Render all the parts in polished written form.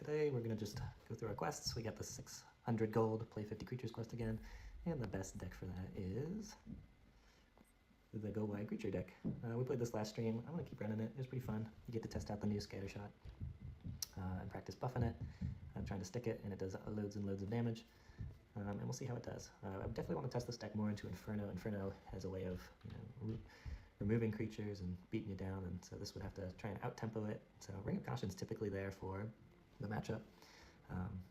today we're going to just go through our quests. We got the 600 gold, play 50 creatures quest again, and the best deck for that is the Go Wide Creature deck. We played this last stream. I'm going to keep running it. It was pretty fun. You get to test out the new Scattershot and practice buffing it. I'm trying to stick it, and it does loads and loads of damage. And we'll see how it does. I definitely want to test this deck more into Inferno. Inferno has a way of, removing creatures and beating you down, and so this would have to try and out-tempo it. So Ring of Caution's typically there for the matchup.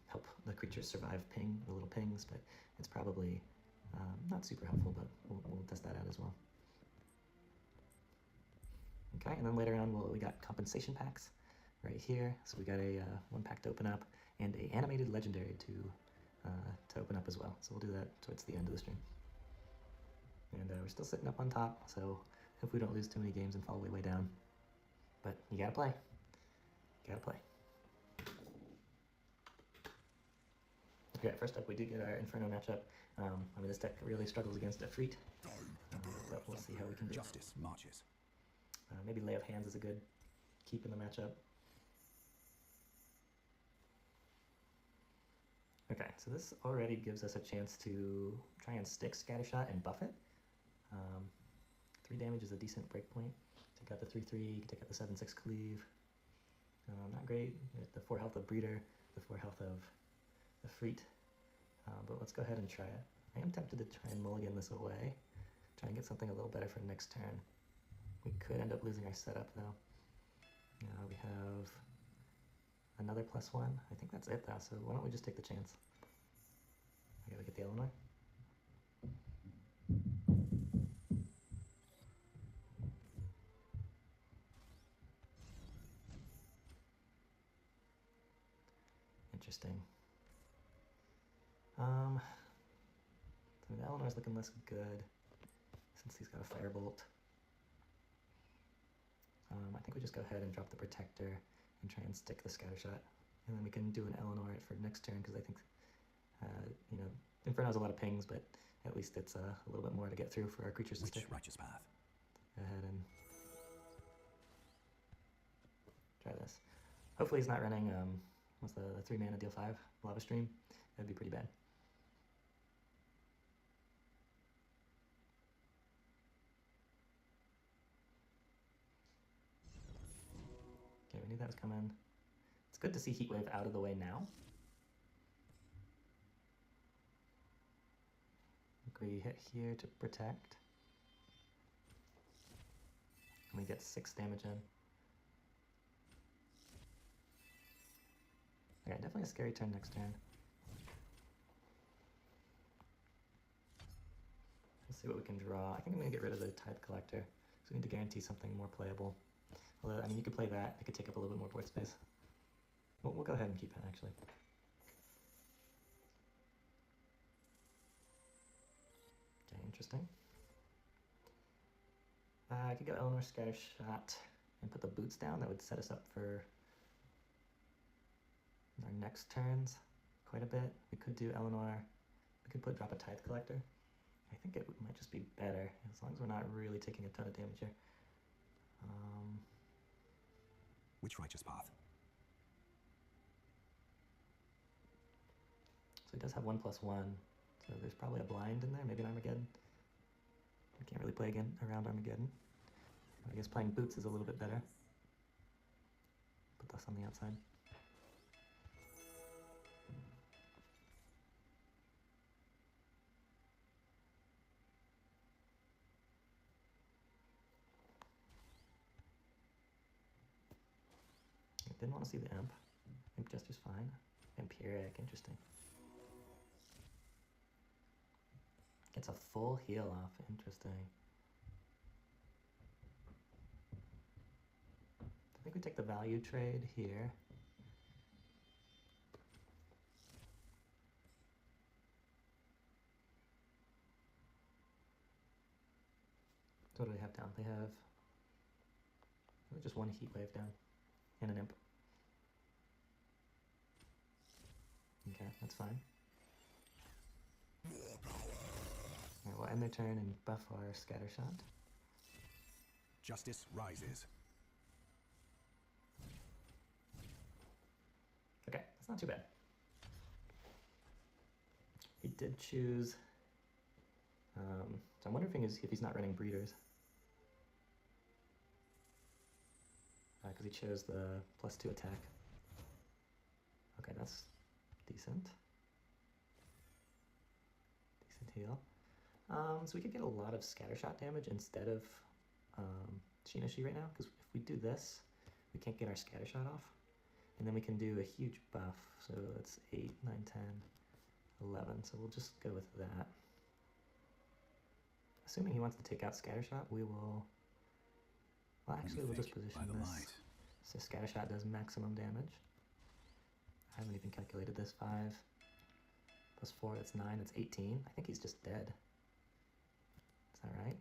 Help the creatures survive the little pings, but it's probably not super helpful, but we'll test that out as well. Okay, and then later on we got compensation packs right here. So we got a one pack to open up and a animated legendary to open up as well. So we'll do that towards the end of the stream. And we're still sitting up on top, so hope we don't lose too many games and fall way down. But you gotta play. You gotta play. Okay, first up we do get our Inferno matchup. This deck really struggles against Efreet, but we'll see how we can do. Justice marches. Maybe Lay of Hands is a good keep in the matchup. Okay, so this already gives us a chance to try and stick Scattershot and buff it. 3 damage is a decent breakpoint. Take out the 3/3, take out the 7/6 cleave. Not great. The 4 health of Breeder, the 4 health of Efreet. But let's go ahead and try it. I am tempted to try and mulligan this away. Try and get something a little better for next turn. We could end up losing our setup though. We have another +1. I think that's it though, so why don't we just take the chance? I gotta get the Eleanor. Interesting. So the Eleanor's looking less good since he's got a Firebolt. I think we just go ahead and drop the Protector and try and stick the Scattershot. And then we can do an Eleanor for next turn, because I think, Inferno has a lot of pings, but at least it's a little bit more to get through for our creatures to stick. Which righteous path? Go ahead and try this. Hopefully he's not running, what's the 3 mana deal 5? Lava Stream? That'd be pretty bad. Okay, we knew that was coming. It's good to see Heatwave out of the way now. We hit here to protect. And we get 6 damage in. Okay, definitely a scary turn next turn. Let's see what we can draw. I think I'm going to get rid of the Tithe Collector, so we need to guarantee something more playable. Although, you could play that. It could take up a little bit more board space. We'll go ahead and keep it, actually. Okay, interesting. I could go Eleanor Scattershot and put the boots down. That would set us up for our next turns quite a bit. We could do Eleanor. We could drop a Tithe Collector. I think it might just be better, as long as we're not really taking a ton of damage here. Which righteous path? So he does have 1/1, so there's probably a blind in there, maybe an Armageddon. We can't really play again around Armageddon. I guess playing boots is a little bit better. Put this on the outside. I didn't want to see the Imp. Imp Jester's fine. Empiric, interesting. Gets a full heal off, interesting. I think we take the value trade here. So what do they have down? They have just 1 Heatwave down and an Imp. Okay, that's fine. Alright, we'll end their turn and buff our Scattershot. Justice rises. Okay, That's not too bad. He did choose, so I'm wondering if he's not running breeders. Because he chose the +2 attack. Okay, that's decent. Decent heal. So we could get a lot of scattershot damage instead of Shinoshi right now, because if we do this, we can't get our scattershot off. And then we can do a huge buff, so that's 8, 9, 10, 11, so we'll just go with that. Assuming he wants to take out scattershot, we will... Well, actually, we'll just position by the this. light. So scattershot does maximum damage. I haven't even calculated this. 5 plus 4, that's 9, that's 18. I think he's just dead. Is that right?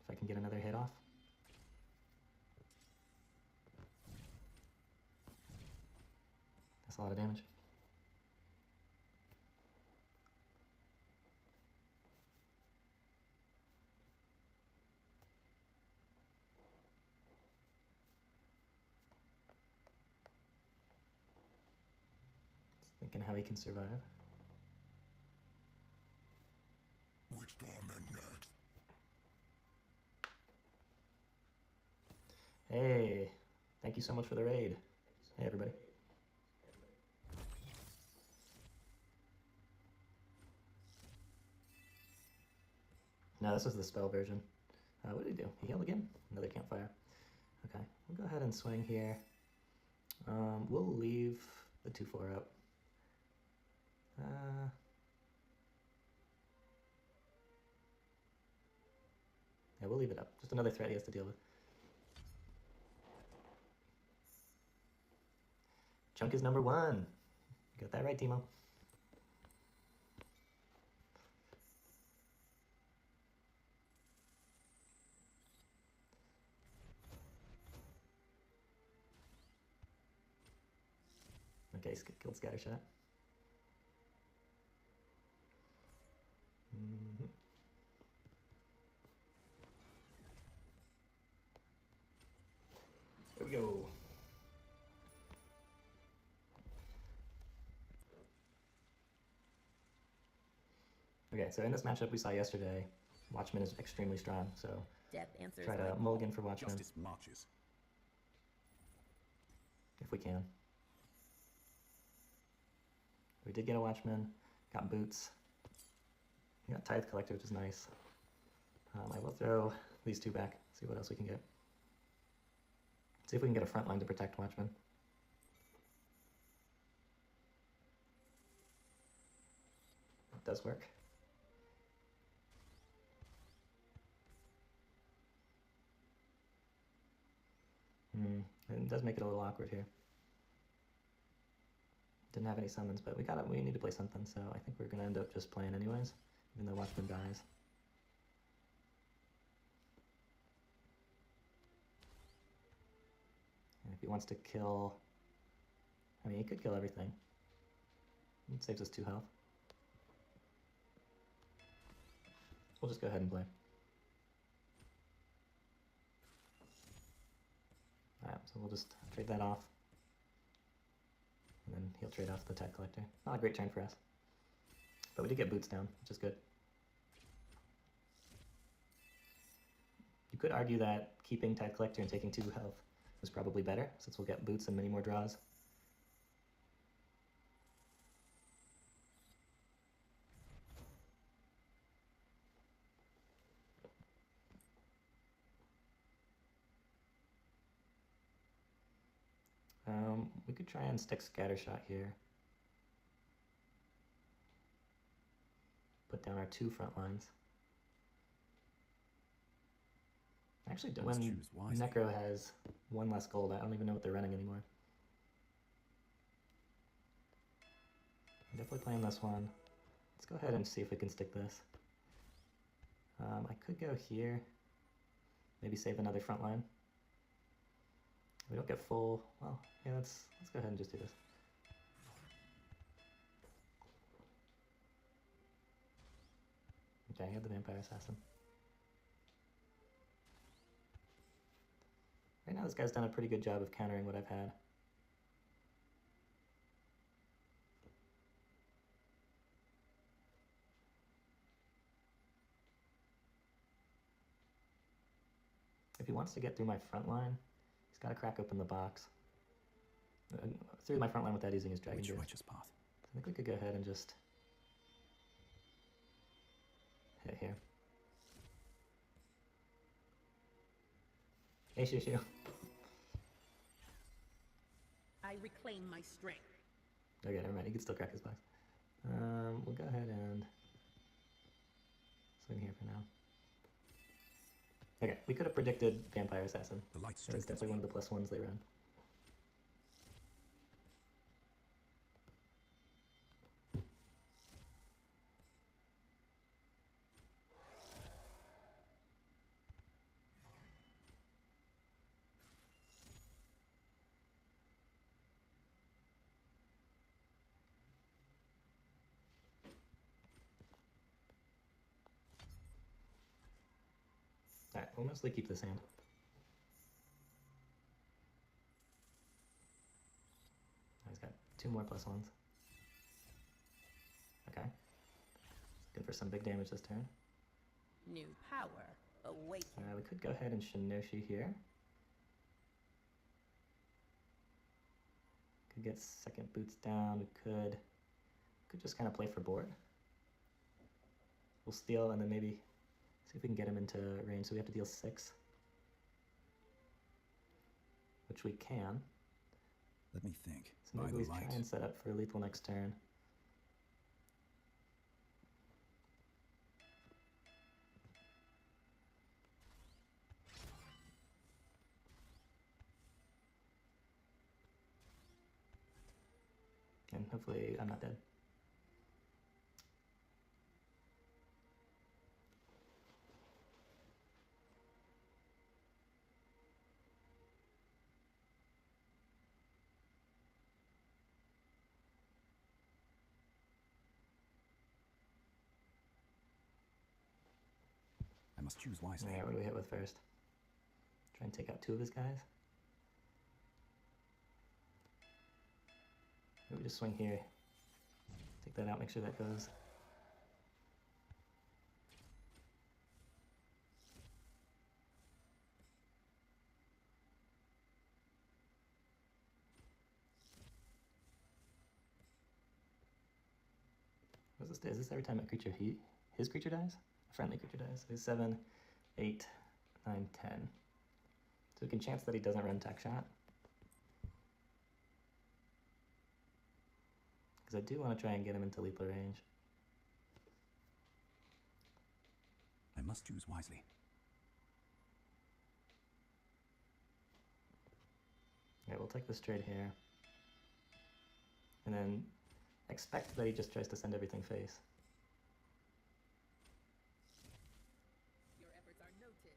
If I can get another hit off. That's a lot of damage. Just thinking how he can survive. Which torment next? Hey, thank you so much for the raid. Hey, everybody. No, this was the spell version. What did he do? He healed again? Another campfire. Okay, we'll go ahead and swing here. We'll leave the 2/4 up. Yeah, we'll leave it up. Just another threat he has to deal with. Chunk is number 1. You got that right, Timo. Okay, killed Scattershot. Here we go. Okay, so in this matchup we saw yesterday, Watchman is extremely strong, so Death answers try to like mulligan for Watchman Justice marches. if we can. We did get a Watchman, got boots. We got Tithe Collector, which is nice. I will throw these 2 back, see what else we can get. See if we can get a front line to protect Watchman. It does work. It does make it a little awkward here. Didn't have any summons, but we need to play something, so I think we're gonna end up just playing anyways, even though Watchman dies. And if he wants to kill, I mean, he could kill everything. It saves us 2 health. We'll just go ahead and play. Alright, so we'll just trade that off. And then he'll trade off the Tide Collector. Not a great turn for us. But we did get boots down, which is good. You could argue that keeping Tide Collector and taking 2 health was probably better, since we'll get boots and many more draws. We could try and stick Scattershot here. Put down our 2 front lines. Actually, Let's when choose wisely. Necro has 1 less gold, I don't even know what they're running anymore. I'm definitely playing this one. Let's go ahead and see if we can stick this. I could go here. Maybe save another front line. We don't get full. Well, yeah, let's go ahead and just do this. Okay, I have the Vampire Assassin. Right now this guy's done a pretty good job of countering what I've had. If he wants to get through my front line, he's got to crack open the box. Through my front line without using his Dragon Which Gears. righteous path? I think we could go ahead and just hit here. Hey, Shushu. I reclaim my strength. Okay, never mind. He can still crack his box. We'll go ahead and swing here for now. Okay, we could have predicted Vampire Assassin. The light That was strengthens definitely me. one of the +1s they run. Alright, we'll mostly keep this hand. He's got 2 more +1s. Okay. Good for some big damage this turn. New power awaits. We could go ahead and Shinoshi here. Could get second boots down. We could just kind of play for board. We'll steal and then maybe see if we can get him into range. So we have to deal 6, which we can. Let me think. So By maybe the we light. try and set up for lethal next turn. And hopefully I'm not dead. I must choose wisely. Alright, what do we hit with first? Try and take out 2 of his guys. Maybe we just swing here. Take that out, make sure that goes. What does this do? Is this every time a creature his creature dies? A friendly creature dies. So 7, 8, 9, 10. So we can chance that he doesn't run Tech Shot. Because I do want to try and get him into lethal range. I must choose wisely. Yeah, we'll take this trade here. And then expect that he just tries to send everything face. Your efforts are noted.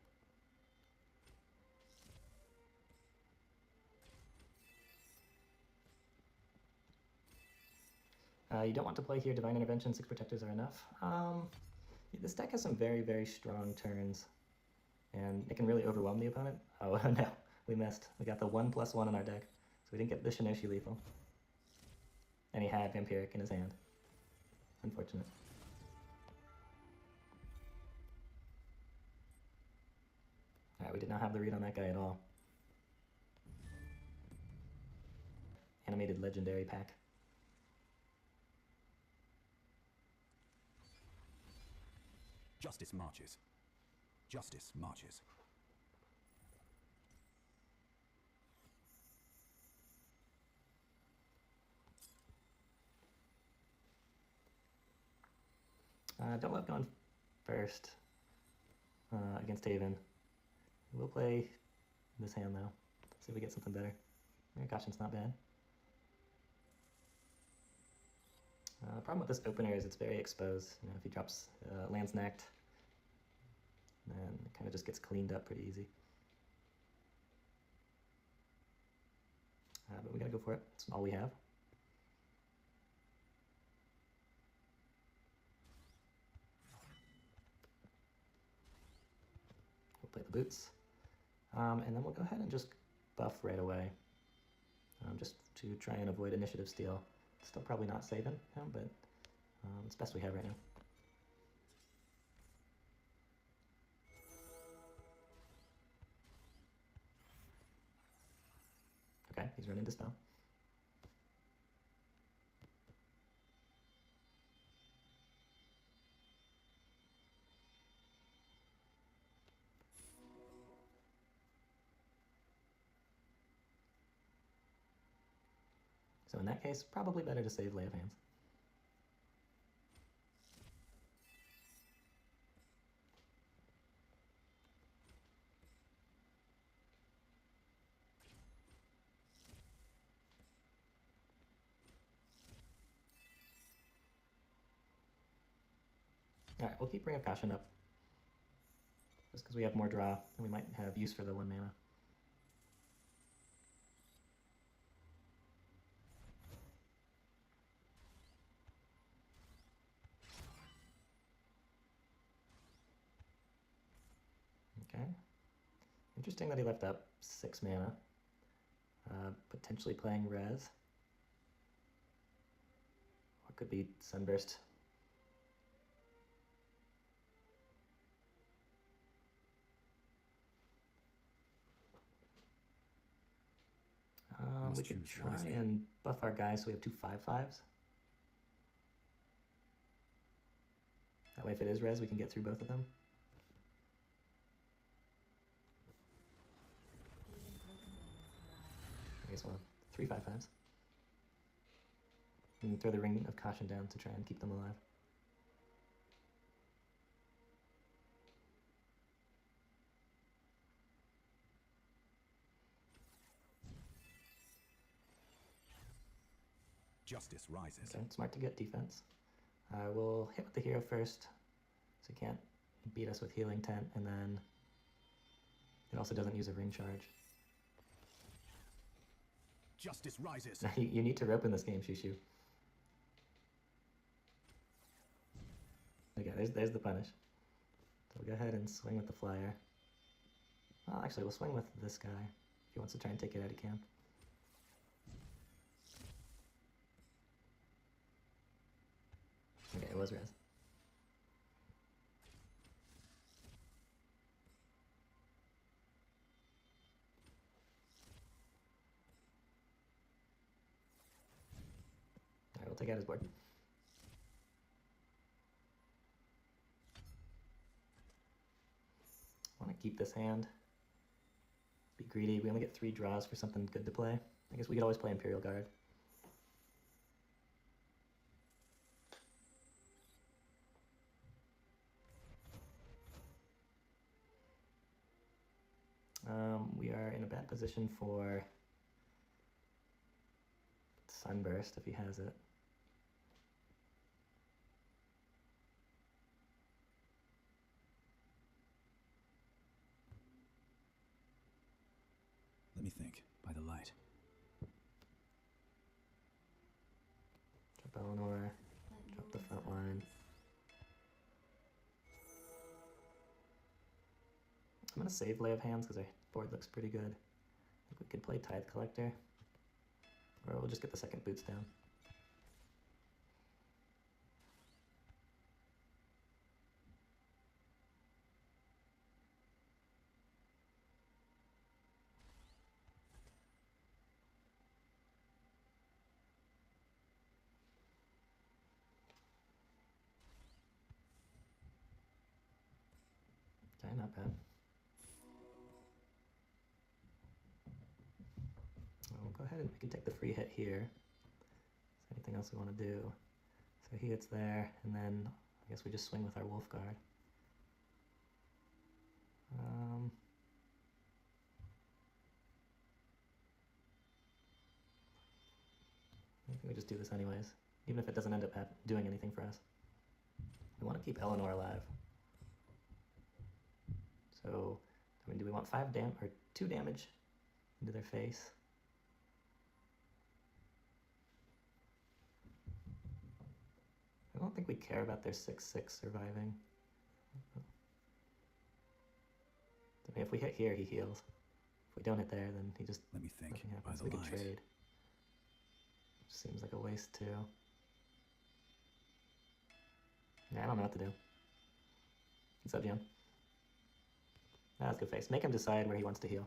You don't want to play here. Divine Intervention, 6 Protectors are enough. This deck has some very, very strong turns. And it can really overwhelm the opponent. Oh, no. We missed. We got the 1/1 in our deck. So we didn't get the Shinoshi lethal. And he had Vampiric in his hand. Unfortunate. Alright, we did not have the read on that guy at all. Animated Legendary pack. Justice marches. Justice marches. Don't love going first against Haven. We'll play this hand though. See if we get something better. Caution's not bad. The problem with this opener is it's very exposed. You know, if he drops Land's Necked, then it kind of just gets cleaned up pretty easy. But we gotta go for it. That's all we have. We'll play the boots. And then we'll go ahead and just buff right away, just to try and avoid initiative steal. Still probably not saving him, but it's best we have right now. Okay, he's running Dispel. So in that case, probably better to save Lay of Hands. Alright, we'll keep Ring of Caution up. Just because we have more draw, and we might have use for the 1 mana. Okay. Interesting that he left up 6 mana. Potentially playing Res. Or it could be Sunburst. We could try and buff our guys so we have 2 5/5s. That way if it is Res, we can get through both of them. I guess we'll have 3 5/5s. And throw the Ring of Caution down to try and keep them alive. Justice rises. Okay, smart to get defense. We'll hit with the hero first, so he can't beat us with Healing Tent, and then it also doesn't use a ring charge. Justice rises. You need to rope in this game, Shushu. Okay, there's the punish. So we'll go ahead and swing with the flyer. Well, actually, we'll swing with this guy. If he wants to try and take it out, he can. Okay, it was Res. Alright, we'll take out his board. I want to keep this hand. Be greedy. We only get 3 draws for something good to play. I guess we could always play Imperial Guard. We are in a bad position for Sunburst if he has it. Let me think. By the light. Drop Eleanor, drop the front line. I'm going to save Lay of Hands because our board looks pretty good. I think we could play Tithe Collector. Or we'll just get the second boots down. Okay, not bad. We'll go ahead and we can take the free hit here. Is there anything else we want to do? So he hits there, and then I guess we just swing with our Wolf Guard. I think we just do this anyways, even if it doesn't end up doing anything for us. We want to keep Eleanor alive. So, I mean, do we want 2 damage into their face? I don't think we care about their 6/6 surviving. I mean, if we hit here, he heals. If we don't hit there, then he just Let me think. nothing By happens. the We could light. trade. Seems like a waste too. Yeah, I don't know what to do. What's up, Jim? That's good face. Make him decide where he wants to heal.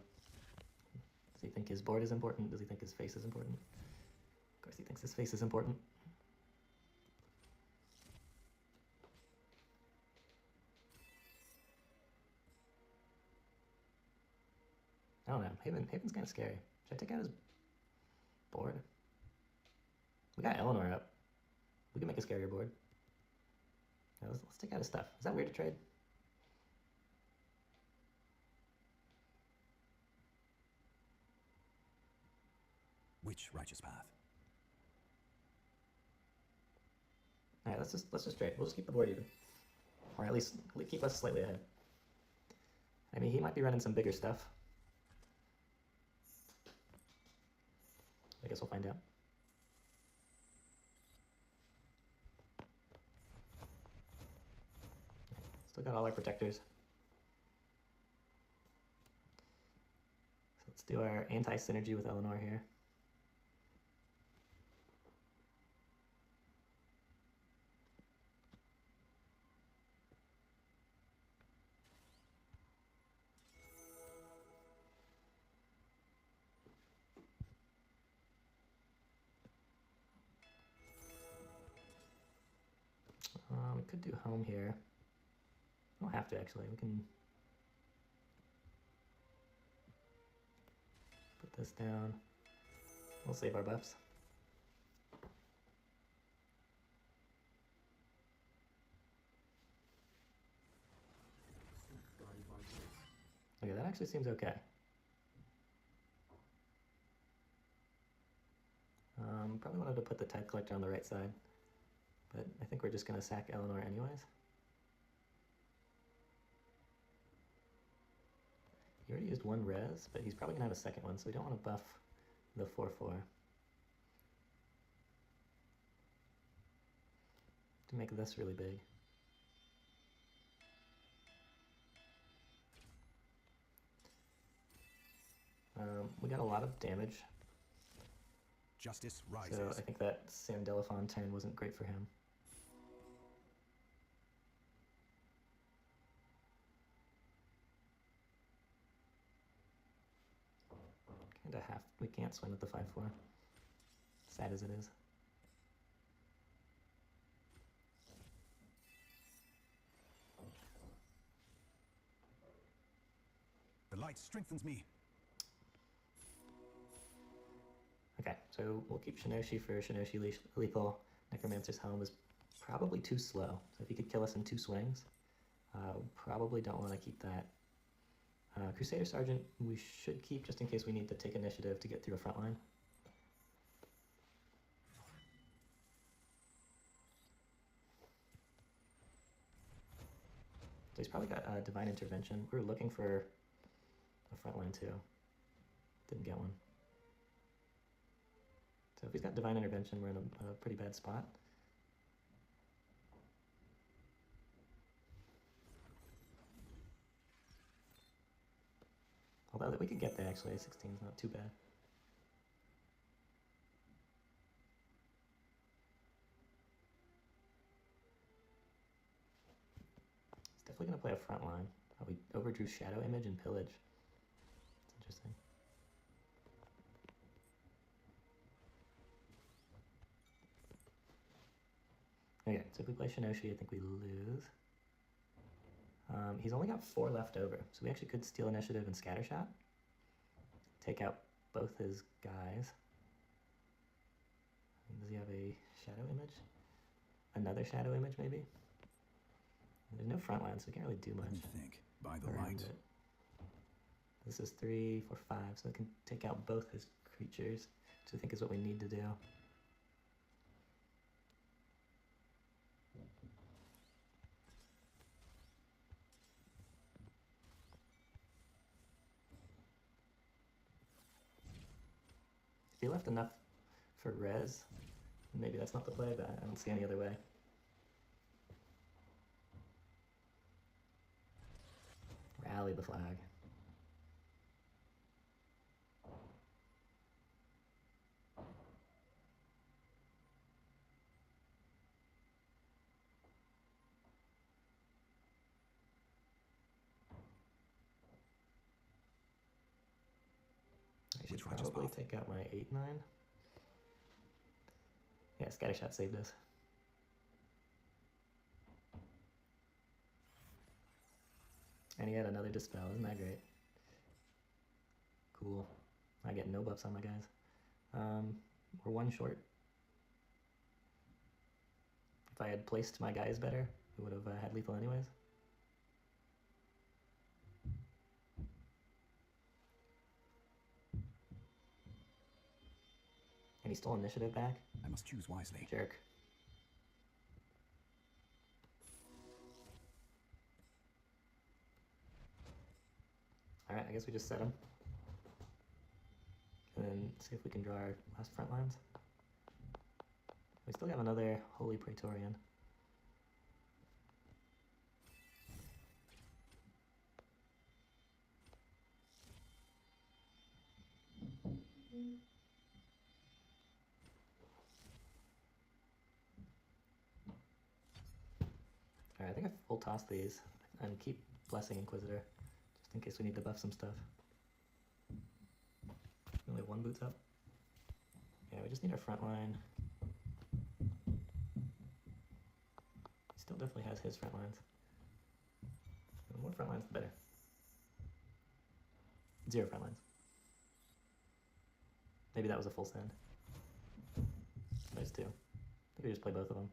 Does he think his board is important? Does he think his face is important? Of course he thinks his face is important. I don't know. Haven's kind of scary. Should I take out his board? We got Eleanor up. We can make a scarier board. Yeah, let's take out his stuff. Is that weird to trade? Which righteous path? All right, let's just trade. We'll just keep the board even, or at least keep us slightly ahead. I mean, he might be running some bigger stuff. I guess we'll find out. Still got all our protectors. So let's do our anti-synergy with Eleanor here. We could do home here. We don't have to, actually. We can put this down. We'll save our buffs. Okay, that actually seems okay. Probably wanted to put the Tide Collector on the right side, but I think we're just going to sack Eleanor anyways. He already used one res, but he's probably going to have a second one, so we don't want to buff the 4/4. To make this really big. We got a lot of damage, Justice rises. so I think that Sam Delafon turn wasn't great for him. Kinda we can't swing with the 5/4. Sad as it is. The light strengthens me. Okay, so we'll keep Shinoshi for Shinoshi lethal. Necromancer's Helm is probably too slow, so if he could kill us in 2 swings, probably don't want to keep that. Crusader Sergeant we should keep just in case we need to take initiative to get through a front line. So he's probably got Divine Intervention. We were looking for a front line too. Didn't get one. So if he's got Divine Intervention, we're in a pretty bad spot. Although we could get there actually, 16 is not too bad. He's definitely going to play a front line. Oh, we overdrew Shadow Image and Pillage. That's interesting. Okay, so if we play Shinoshi, I think we lose. He's only got 4 left over, so we actually could steal initiative and scattershot. Take out both his guys. Does he have a shadow image? Another shadow image, maybe? There's no front line, so we can't really do much. Let me think. By the around light. it. This is 3, 4, 5, so it can take out both his creatures, which I think is what we need to do. If he left enough for res, maybe that's not the play, but I don't see any other way. Rally the flag. should Which righteous probably path? take out my 8-9. Yeah, Scattershot saved us. And he had another Dispel, isn't that great? Cool. I get no buffs on my guys. We're one short. If I had placed my guys better, we would have had lethal anyways. And he stole initiative back? I must choose wisely. Jerk. Alright, I guess we just set him. And then see if we can draw our last front lines. We still have another Holy Praetorian. Alright, I think I full toss these and keep Blessing Inquisitor, just in case we need to buff some stuff. We only have one boots up. Yeah, we just need our front line. He still definitely has his front lines. The more front lines, the better. 0 front lines. Maybe that was a full send. There's 2. I think we just play both of them.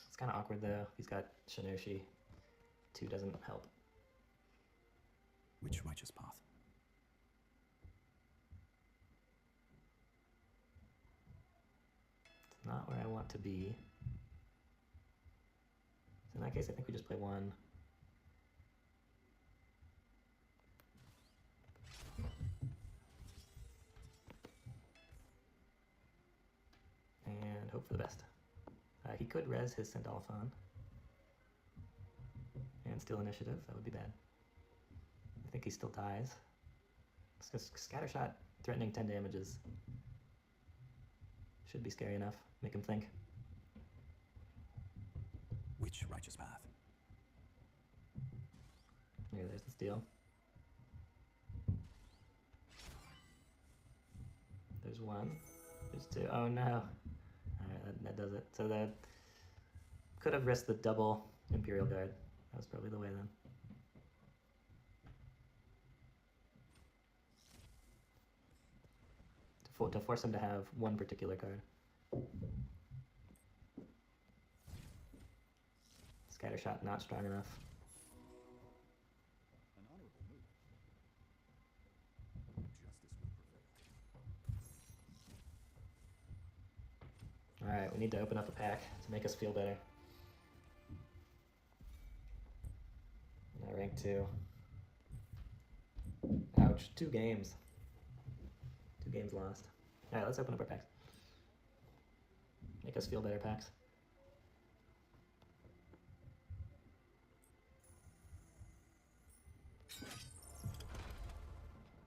It's kind of awkward though. He's got Shinoshi. 2 doesn't help. Which righteous path? It's not where I want to be. So in that case, I think we just play 1. And hope for the best. He could res his Sandalphon. And steal initiative, that would be bad. I think he still dies. Scattershot threatening 10 damages. Should be scary enough. Make him think. Which righteous path? Here, there's the steal. There's 1. There's 2. Oh no. Alright, that does it. So that could have risked the double Imperial Guard. That was probably the way then. To force him to have one particular card. Scattershot not strong enough. An honorable move. Justice will prevail. Alright, we need to open up a pack to make us feel better. Now rank 2. Ouch, 2 games. 2 games lost. Alright, let's open up our packs. Make us feel better, packs.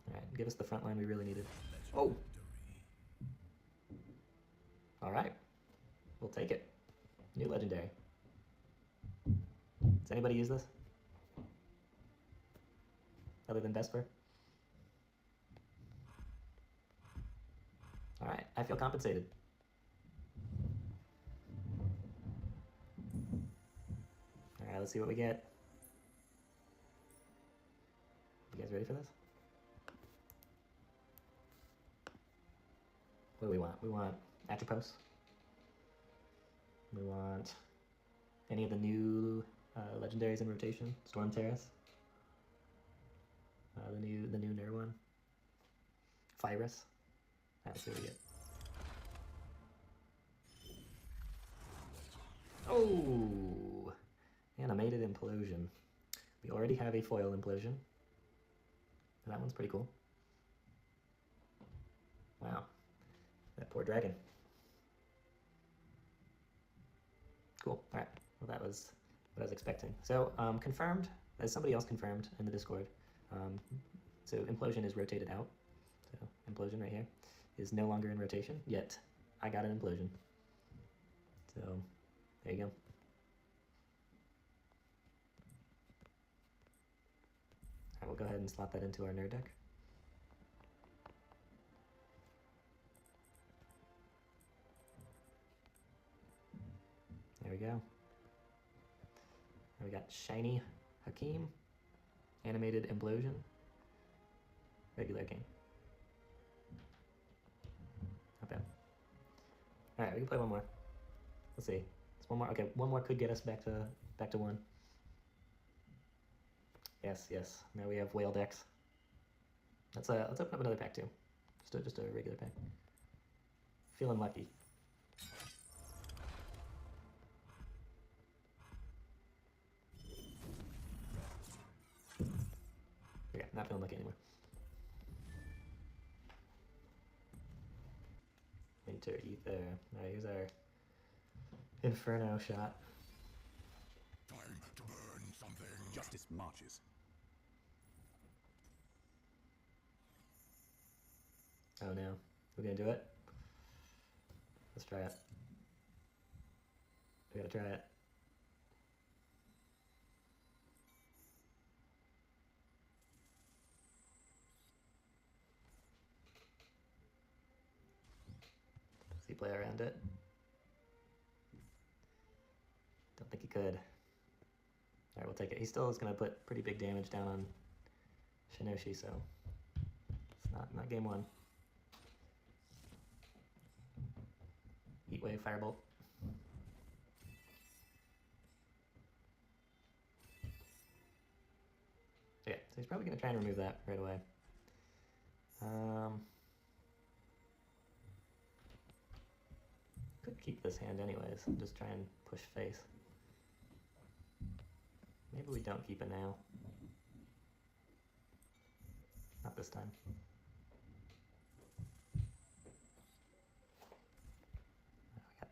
Alright, give us the front line we really needed. Oh! Alright. We'll take it. New legendary. Does anybody use this? Other than Vesper? Alright, I feel compensated. Alright, let's see what we get. You guys ready for this? What do we want? We want Atropos. We want any of the new legendaries in rotation. Storm Terrace. The new Nair one. Virus. Let's see what we get. Oh! Animated Implosion. We already have a foil Implosion. That one's pretty cool. Wow. That poor dragon. Cool. Alright. Well, that was what I was expecting. So, confirmed, as somebody else confirmed in the Discord, so Implosion is rotated out. So, Implosion right here is no longer in rotation, yet I got an Implosion. So, there you go. Alright, we'll go ahead and slot that into our nerd deck. There we go. And we got Shiny Hakim, Animated Implosion, regular game. Not bad. Alright, we can play one more. Let's see. It's one more. Okay, one more could get us back to one. Yes, yes. Now we have whale decks. Let's open up another pack too. Just a regular pack. Feeling lucky. Okay, not feeling lucky anymore. Winter Ether. Alright, here's our Inferno shot. Time to burn something. Justice marches. Oh no. We're gonna do it? Let's try it. We gotta try it. Does he play around it? Don't think he could. Alright, we'll take it. He still is gonna put pretty big damage down on Shinoshi, so it's not game one. Heatwave, Firebolt. Yeah, so he's probably going to try and remove that right away. Could keep this hand anyways, and just try and push face. Maybe we don't keep it now. Not this time.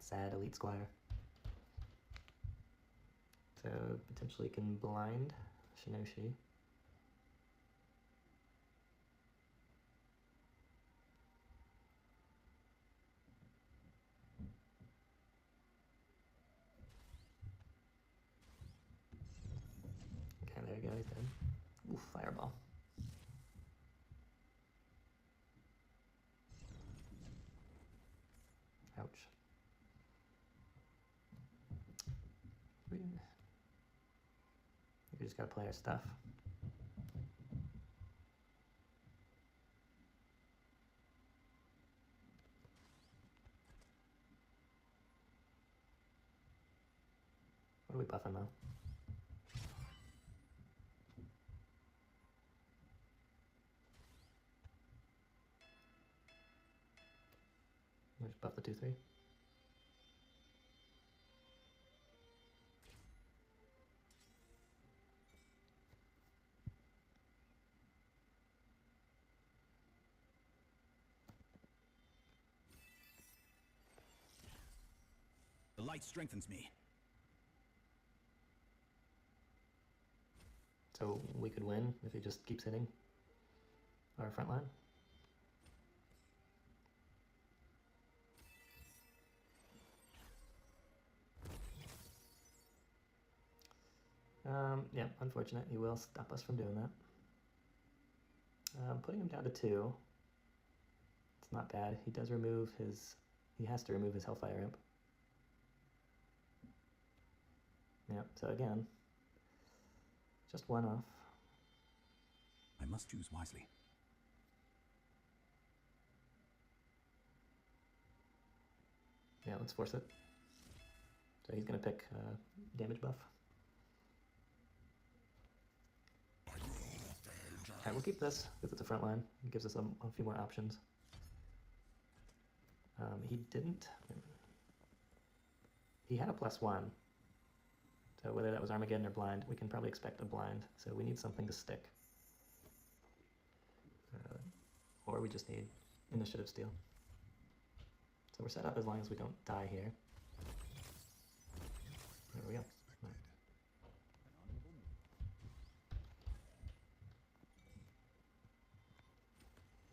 Sad Elite Squire. So potentially can blind Shinoshi. Okay, there you go, he's dead. Ooh, Fireball. Ouch. We just gotta play our stuff. What are we buffing though? We just buff the 2/3. The light strengthens me. So we could win if he just keeps hitting our front line. Yeah, unfortunate. He will stop us from doing that. Putting him down to 2. It's not bad. He does remove his... He has to remove his Hellfire Imp. Yep, so again, just one off. I must choose wisely. Yeah, let's force it. So he's gonna pick damage buff. Alright, we'll keep this because it's a front line. It gives us a few more options. He didn't. He had a +1. So whether that was Armageddon or blind, we can probably expect a blind. So we need something to stick. Or we just need Initiative Steal. So we're set up as long as we don't die here. There we go.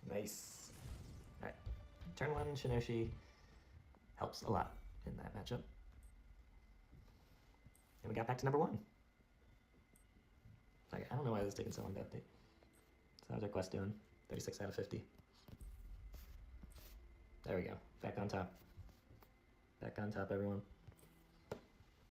Nice. Alright. Turn 1 Shinoshi helps a lot in that matchup. And we got back to number 1. Like, I don't know why this is taking so long to update. So how's our quest doing? 36 out of 50. There we go. Back on top. Back on top, everyone.